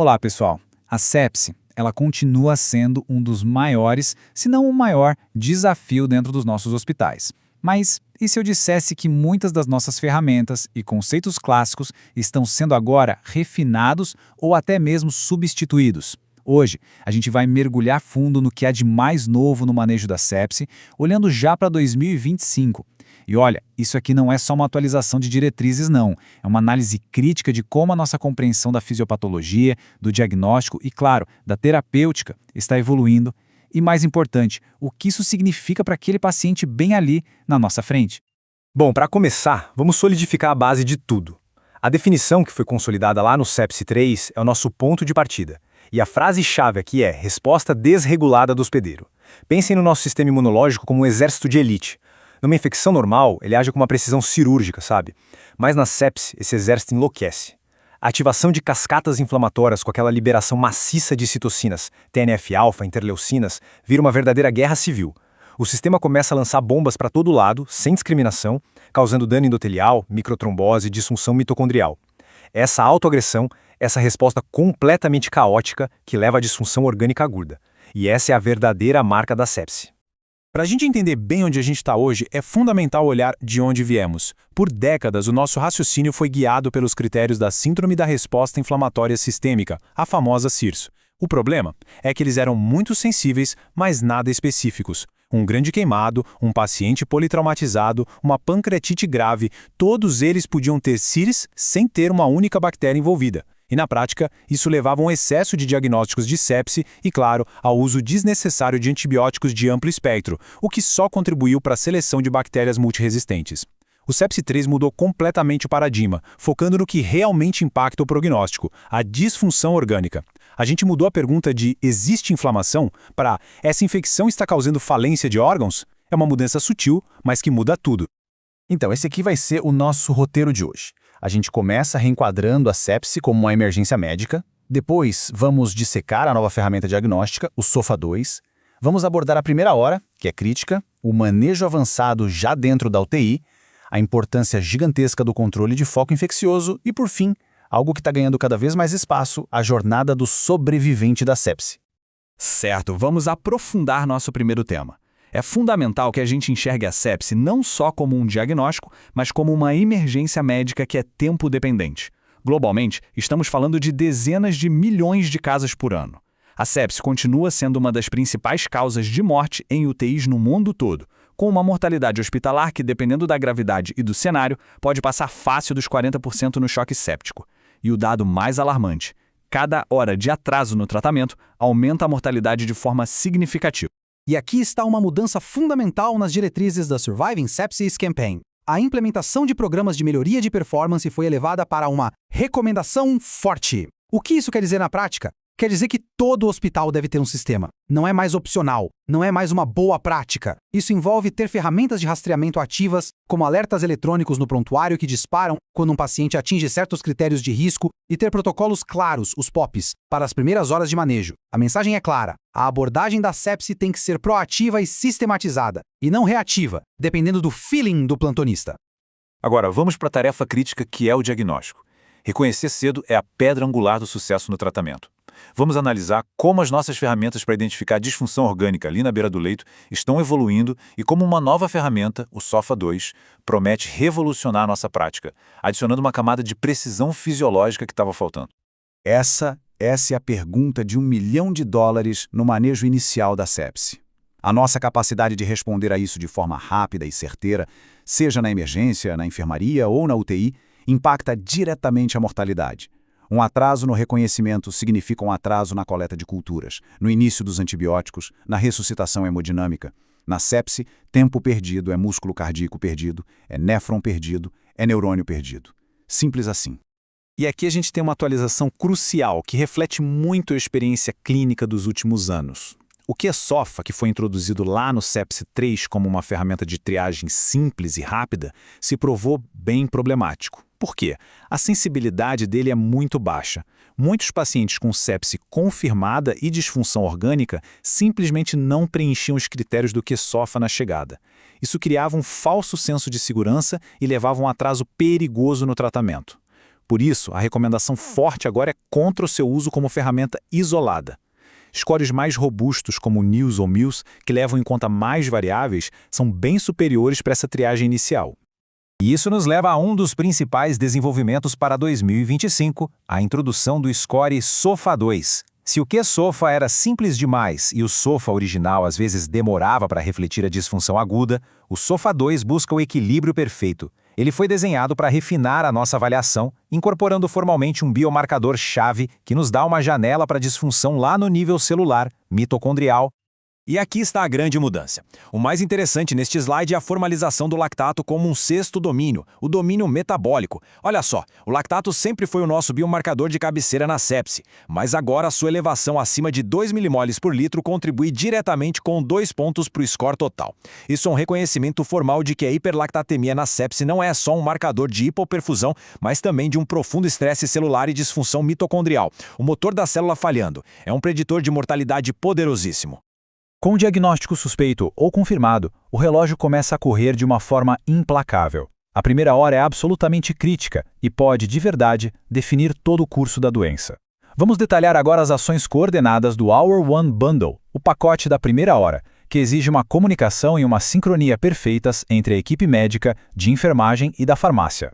Olá, pessoal. A sepse, ela continua sendo um dos maiores, se não o maior, desafio dentro dos nossos hospitais. Mas e se eu dissesse que muitas das nossas ferramentas e conceitos clássicos estão sendo agora refinados ou até mesmo substituídos? Hoje, a gente vai mergulhar fundo no que há de mais novo no manejo da sepse, olhando já para 2025. E olha, isso aqui não é só uma atualização de diretrizes, não. É uma análise crítica de como a nossa compreensão da fisiopatologia, do diagnóstico e, claro, da terapêutica está evoluindo. E, mais importante, o que isso significa para aquele paciente bem ali, na nossa frente. Bom, para começar, vamos solidificar a base de tudo. A definição que foi consolidada lá no Sepsi 3 é o nosso ponto de partida. E a frase-chave aqui é resposta desregulada do hospedeiro. Pensem no nosso sistema imunológico como um exército de elite. Numa infecção normal, ele age com uma precisão cirúrgica, sabe? Mas na sepse, esse exército enlouquece. A ativação de cascatas inflamatórias com aquela liberação maciça de citocinas, TNF-alfa, interleucinas, vira uma verdadeira guerra civil. O sistema começa a lançar bombas para todo lado, sem discriminação, causando dano endotelial, microtrombose e disfunção mitocondrial. Essa autoagressão, essa resposta completamente caótica que leva à disfunção orgânica aguda. E essa é a verdadeira marca da sepse. Para a gente entender bem onde a gente está hoje, é fundamental olhar de onde viemos. Por décadas, o nosso raciocínio foi guiado pelos critérios da Síndrome da Resposta Inflamatória Sistêmica, a famosa SIRS. O problema é que eles eram muito sensíveis, mas nada específicos. Um grande queimado, um paciente politraumatizado, uma pancreatite grave, todos eles podiam ter SIRS sem ter uma única bactéria envolvida. E na prática, isso levava a um excesso de diagnósticos de sepse e, claro, ao uso desnecessário de antibióticos de amplo espectro, o que só contribuiu para a seleção de bactérias multiresistentes. O Sepsi 3 mudou completamente o paradigma, focando no que realmente impacta o prognóstico, a disfunção orgânica. A gente mudou a pergunta de existe inflamação para essa infecção está causando falência de órgãos? É uma mudança sutil, mas que muda tudo. Então, esse aqui vai ser o nosso roteiro de hoje. A gente começa reenquadrando a sepse como uma emergência médica, depois vamos dissecar a nova ferramenta diagnóstica, o SOFA-2, vamos abordar a primeira hora, que é crítica, o manejo avançado já dentro da UTI, a importância gigantesca do controle de foco infeccioso e, por fim, algo que está ganhando cada vez mais espaço, a jornada do sobrevivente da sepse. Certo, vamos aprofundar nosso primeiro tema. É fundamental que a gente enxergue a sepse não só como um diagnóstico, mas como uma emergência médica que é tempo-dependente. Globalmente, estamos falando de dezenas de milhões de casos por ano. A sepse continua sendo uma das principais causas de morte em UTIs no mundo todo, com uma mortalidade hospitalar que, dependendo da gravidade e do cenário, pode passar fácil dos 40% no choque séptico. E o dado mais alarmante: cada hora de atraso no tratamento aumenta a mortalidade de forma significativa. E aqui está uma mudança fundamental nas diretrizes da Surviving Sepsis Campaign. A implementação de programas de melhoria de performance foi elevada para uma recomendação forte. O que isso quer dizer na prática? Quer dizer que todo hospital deve ter um sistema. Não é mais opcional, não é mais uma boa prática. Isso envolve ter ferramentas de rastreamento ativas, como alertas eletrônicos no prontuário que disparam quando um paciente atinge certos critérios de risco e ter protocolos claros, os POPs, para as primeiras horas de manejo. A mensagem é clara: a abordagem da sepse tem que ser proativa e sistematizada, e não reativa, dependendo do feeling do plantonista. Agora, vamos para a tarefa crítica que é o diagnóstico. Reconhecer cedo é a pedra angular do sucesso no tratamento. Vamos analisar como as nossas ferramentas para identificar a disfunção orgânica ali na beira do leito estão evoluindo e como uma nova ferramenta, o SOFA-2, promete revolucionar a nossa prática, adicionando uma camada de precisão fisiológica que estava faltando. Essa é a pergunta de $1 milhão no manejo inicial da sepse. A nossa capacidade de responder a isso de forma rápida e certeira, seja na emergência, na enfermaria ou na UTI, impacta diretamente a mortalidade. Um atraso no reconhecimento significa um atraso na coleta de culturas, no início dos antibióticos, na ressuscitação hemodinâmica. Na sepse, tempo perdido é músculo cardíaco perdido, é néfron perdido, é neurônio perdido. Simples assim. E aqui a gente tem uma atualização crucial que reflete muito a experiência clínica dos últimos anos. O QSOFA, que foi introduzido lá no Sepsi 3 como uma ferramenta de triagem simples e rápida, se provou bem problemático. Por quê? A sensibilidade dele é muito baixa. Muitos pacientes com sepse confirmada e disfunção orgânica simplesmente não preenchiam os critérios do QSOFA na chegada. Isso criava um falso senso de segurança e levava a um atraso perigoso no tratamento. Por isso, a recomendação forte agora é contra o seu uso como ferramenta isolada. Scores mais robustos, como o NILS ou MILS, que levam em conta mais variáveis, são bem superiores para essa triagem inicial. E isso nos leva a um dos principais desenvolvimentos para 2025, a introdução do score SOFA-2. Se o Q-SOFA era simples demais e o SOFA original às vezes demorava para refletir a disfunção aguda, o SOFA-2 busca o equilíbrio perfeito. Ele foi desenhado para refinar a nossa avaliação, incorporando formalmente um biomarcador-chave que nos dá uma janela para disfunção lá no nível celular, mitocondrial. E aqui está a grande mudança. O mais interessante neste slide é a formalização do lactato como um sexto domínio, o domínio metabólico. Olha só, o lactato sempre foi o nosso biomarcador de cabeceira na sepse, mas agora a sua elevação acima de 2 milimoles por litro contribui diretamente com 2 pontos para o score total. Isso é um reconhecimento formal de que a hiperlactatemia na sepse não é só um marcador de hipoperfusão, mas também de um profundo estresse celular e disfunção mitocondrial, o motor da célula falhando. É um preditor de mortalidade poderosíssimo. Com o diagnóstico suspeito ou confirmado, o relógio começa a correr de uma forma implacável. A primeira hora é absolutamente crítica e pode, de verdade, definir todo o curso da doença. Vamos detalhar agora as ações coordenadas do Hour One Bundle, o pacote da primeira hora, que exige uma comunicação e uma sincronia perfeitas entre a equipe médica, de enfermagem e da farmácia.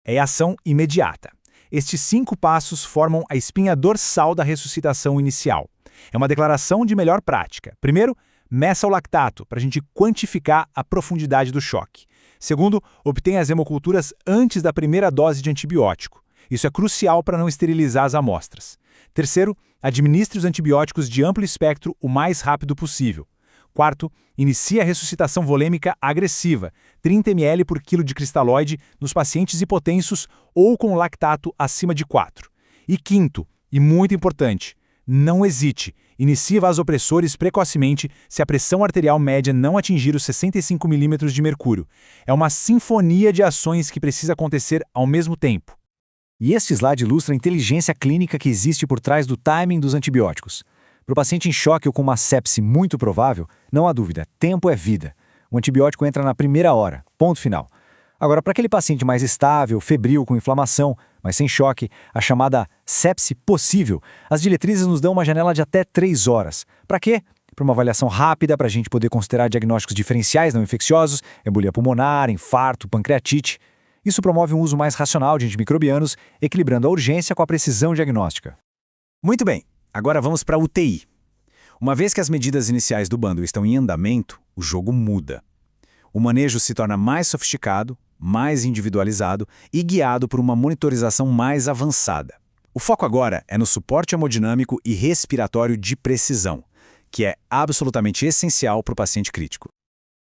É ação imediata. Estes 5 passos formam a espinha dorsal da ressuscitação inicial. É uma declaração de melhor prática. Primeiro, meça o lactato, para a gente quantificar a profundidade do choque. Segundo, obtenha as hemoculturas antes da primeira dose de antibiótico. Isso é crucial para não esterilizar as amostras. Terceiro, administre os antibióticos de amplo espectro o mais rápido possível. Quarto, inicie a ressuscitação volêmica agressiva, 30 ml por quilo de cristalóide nos pacientes hipotensos ou com lactato acima de 4. E quinto, e muito importante, não hesite, inicie vasopressores precocemente se a pressão arterial média não atingir os 65 milímetros de mercúrio. É uma sinfonia de ações que precisa acontecer ao mesmo tempo. E este slide ilustra a inteligência clínica que existe por trás do timing dos antibióticos. Para o paciente em choque ou com uma sepse muito provável, não há dúvida, tempo é vida. O antibiótico entra na primeira hora, ponto final. Agora, para aquele paciente mais estável, febril, com inflamação, mas sem choque, a chamada sepse possível, as diretrizes nos dão uma janela de até 3 horas. Para quê? Para uma avaliação rápida, para a gente poder considerar diagnósticos diferenciais não infecciosos, embolia pulmonar, infarto, pancreatite. Isso promove um uso mais racional de antimicrobianos, equilibrando a urgência com a precisão diagnóstica. Muito bem, agora vamos para a UTI. Uma vez que as medidas iniciais do bundle estão em andamento, o jogo muda. O manejo se torna mais sofisticado, mais individualizado e guiado por uma monitorização mais avançada. O foco agora é no suporte hemodinâmico e respiratório de precisão, que é absolutamente essencial para o paciente crítico.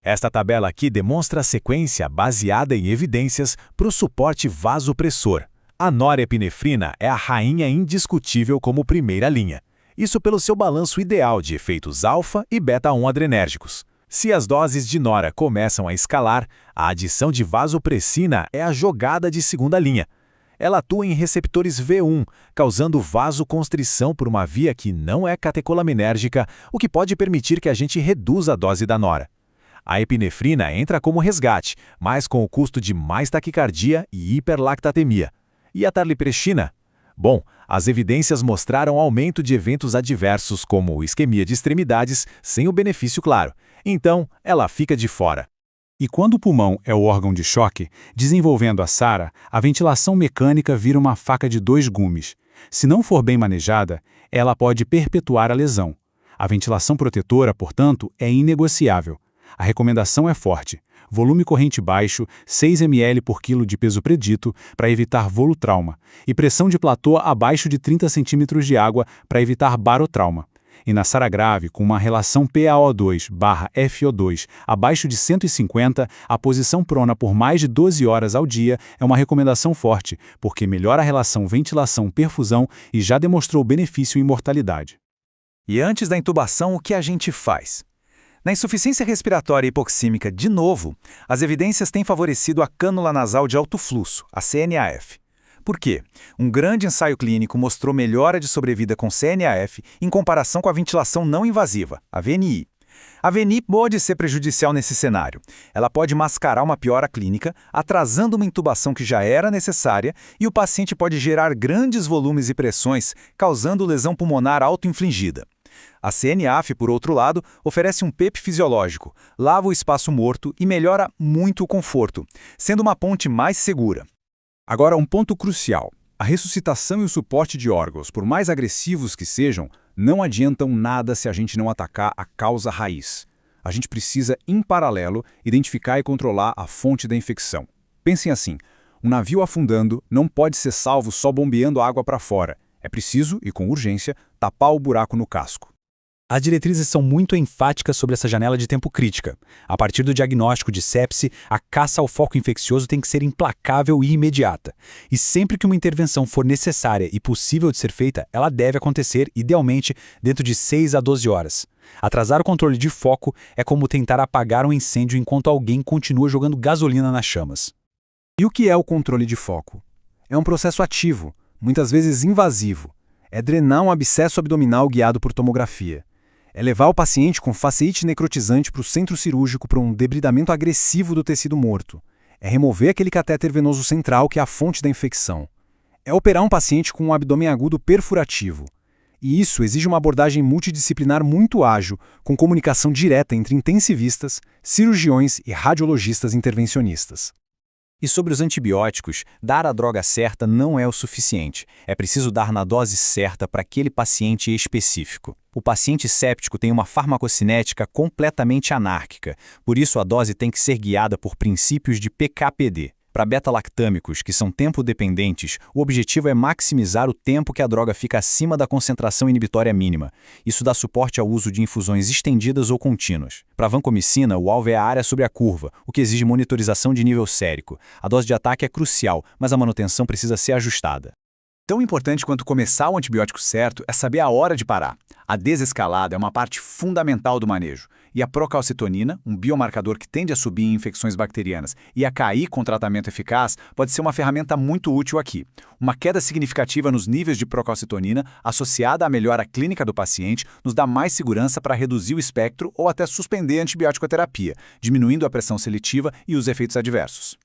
Esta tabela aqui demonstra a sequência baseada em evidências para o suporte vasopressor. A norepinefrina é a rainha indiscutível como primeira linha. Isso pelo seu balanço ideal de efeitos alfa e beta-1 adrenérgicos. Se as doses de nora começam a escalar, a adição de vasopressina é a jogada de segunda linha. Ela atua em receptores V1, causando vasoconstrição por uma via que não é catecolaminérgica, o que pode permitir que a gente reduza a dose da nora. A epinefrina entra como resgate, mas com o custo de mais taquicardia e hiperlactatemia. E a tarlipressina? Bom, as evidências mostraram aumento de eventos adversos como isquemia de extremidades, sem o benefício claro. Então, ela fica de fora. E quando o pulmão é o órgão de choque, desenvolvendo a SARA, a ventilação mecânica vira uma faca de 2 gumes. Se não for bem manejada, ela pode perpetuar a lesão. A ventilação protetora, portanto, é inegociável. A recomendação é forte. Volume corrente baixo, 6 ml por quilo de peso predito, para evitar volutrauma, e pressão de platô abaixo de 30 cm de água para evitar barotrauma. E na SARA grave, com uma relação PaO2/FO2 abaixo de 150, a posição prona por mais de 12 horas ao dia é uma recomendação forte, porque melhora a relação ventilação-perfusão e já demonstrou benefício em mortalidade. E antes da intubação, o que a gente faz? Na insuficiência respiratória hipoxímica, de novo, as evidências têm favorecido a cânula nasal de alto fluxo, a CNAF. Por quê? Um grande ensaio clínico mostrou melhora de sobrevida com CNAF em comparação com a ventilação não invasiva, a VNI. A VNI pode ser prejudicial nesse cenário. Ela pode mascarar uma piora clínica, atrasando uma intubação que já era necessária, e o paciente pode gerar grandes volumes e pressões, causando lesão pulmonar auto-infligida. A CNAF, por outro lado, oferece um PEP fisiológico, lava o espaço morto e melhora muito o conforto, sendo uma ponte mais segura. Agora, um ponto crucial. A ressuscitação e o suporte de órgãos, por mais agressivos que sejam, não adiantam nada se a gente não atacar a causa raiz. A gente precisa, em paralelo, identificar e controlar a fonte da infecção. Pensem assim, um navio afundando não pode ser salvo só bombeando água para fora. É preciso, e com urgência, tapar o buraco no casco. As diretrizes são muito enfáticas sobre essa janela de tempo crítica. A partir do diagnóstico de sepse, a caça ao foco infeccioso tem que ser implacável e imediata. E sempre que uma intervenção for necessária e possível de ser feita, ela deve acontecer, idealmente, dentro de 6 a 12 horas. Atrasar o controle de foco é como tentar apagar um incêndio enquanto alguém continua jogando gasolina nas chamas. E o que é o controle de foco? É um processo ativo, muitas vezes invasivo. É drenar um abscesso abdominal guiado por tomografia. É levar o paciente com faceite necrotizante para o centro cirúrgico para um debridamento agressivo do tecido morto. É remover aquele catéter venoso central que é a fonte da infecção. É operar um paciente com um abdômen agudo perfurativo. E isso exige uma abordagem multidisciplinar muito ágil, com comunicação direta entre intensivistas, cirurgiões e radiologistas intervencionistas. E sobre os antibióticos, dar a droga certa não é o suficiente. É preciso dar na dose certa para aquele paciente específico. O paciente séptico tem uma farmacocinética completamente anárquica, por isso a dose tem que ser guiada por princípios de PK/PD. Para beta-lactâmicos, que são tempo-dependentes, o objetivo é maximizar o tempo que a droga fica acima da concentração inibitória mínima. Isso dá suporte ao uso de infusões estendidas ou contínuas. Para a vancomicina, o alvo é a área sobre a curva, o que exige monitorização de nível sérico. A dose de ataque é crucial, mas a manutenção precisa ser ajustada. Tão importante quanto começar o antibiótico certo é saber a hora de parar. A desescalada é uma parte fundamental do manejo. E a procalcitonina, um biomarcador que tende a subir em infecções bacterianas e a cair com tratamento eficaz, pode ser uma ferramenta muito útil aqui. Uma queda significativa nos níveis de procalcitonina, associada à melhora clínica do paciente, nos dá mais segurança para reduzir o espectro ou até suspender a antibiótico-terapia, diminuindo a pressão seletiva e os efeitos adversos.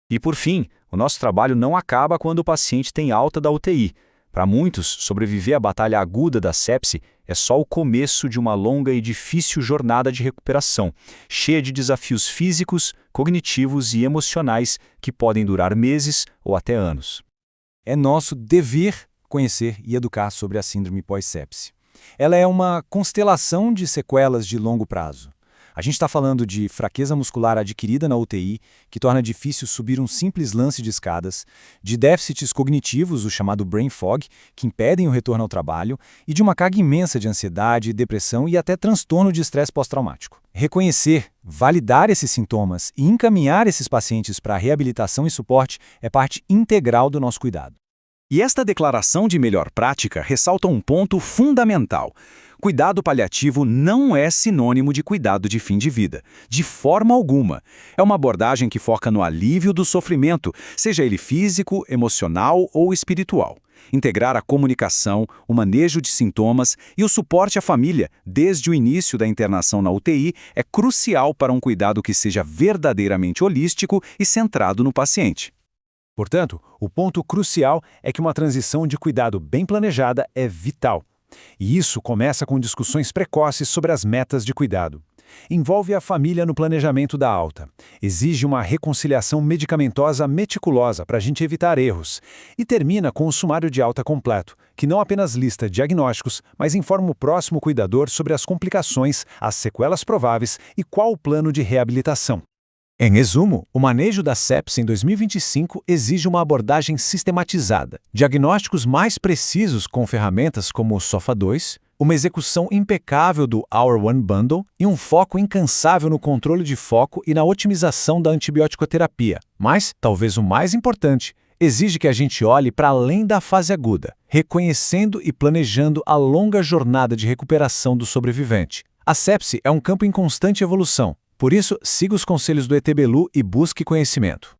E por fim, o nosso trabalho não acaba quando o paciente tem alta da UTI. Para muitos, sobreviver à batalha aguda da sepse é só o começo de uma longa e difícil jornada de recuperação, cheia de desafios físicos, cognitivos e emocionais que podem durar meses ou até anos. É nosso dever conhecer e educar sobre a síndrome pós-sepse. Ela é uma constelação de sequelas de longo prazo. A gente está falando de fraqueza muscular adquirida na UTI, que torna difícil subir um simples lance de escadas, de déficits cognitivos, o chamado brain fog, que impedem o retorno ao trabalho, e de uma carga imensa de ansiedade, depressão e até transtorno de estresse pós-traumático. Reconhecer, validar esses sintomas e encaminhar esses pacientes para reabilitação e suporte é parte integral do nosso cuidado. E esta declaração de melhor prática ressalta um ponto fundamental. Cuidado paliativo não é sinônimo de cuidado de fim de vida, de forma alguma. É uma abordagem que foca no alívio do sofrimento, seja ele físico, emocional ou espiritual. Integrar a comunicação, o manejo de sintomas e o suporte à família, desde o início da internação na UTI, é crucial para um cuidado que seja verdadeiramente holístico e centrado no paciente. Portanto, o ponto crucial é que uma transição de cuidado bem planejada é vital. E isso começa com discussões precoces sobre as metas de cuidado. Envolve a família no planejamento da alta. Exige uma reconciliação medicamentosa meticulosa para a gente evitar erros. E termina com o sumário de alta completo, que não apenas lista diagnósticos, mas informa o próximo cuidador sobre as complicações, as sequelas prováveis e qual o plano de reabilitação. Em resumo, o manejo da sepse em 2025 exige uma abordagem sistematizada, diagnósticos mais precisos com ferramentas como o SOFA2, uma execução impecável do Hour One Bundle e um foco incansável no controle de foco e na otimização da antibiótico-terapia. Mas, talvez o mais importante, exige que a gente olhe para além da fase aguda, reconhecendo e planejando a longa jornada de recuperação do sobrevivente. A sepse é um campo em constante evolução. Por isso, siga os conselhos do ET Belu e busque conhecimento.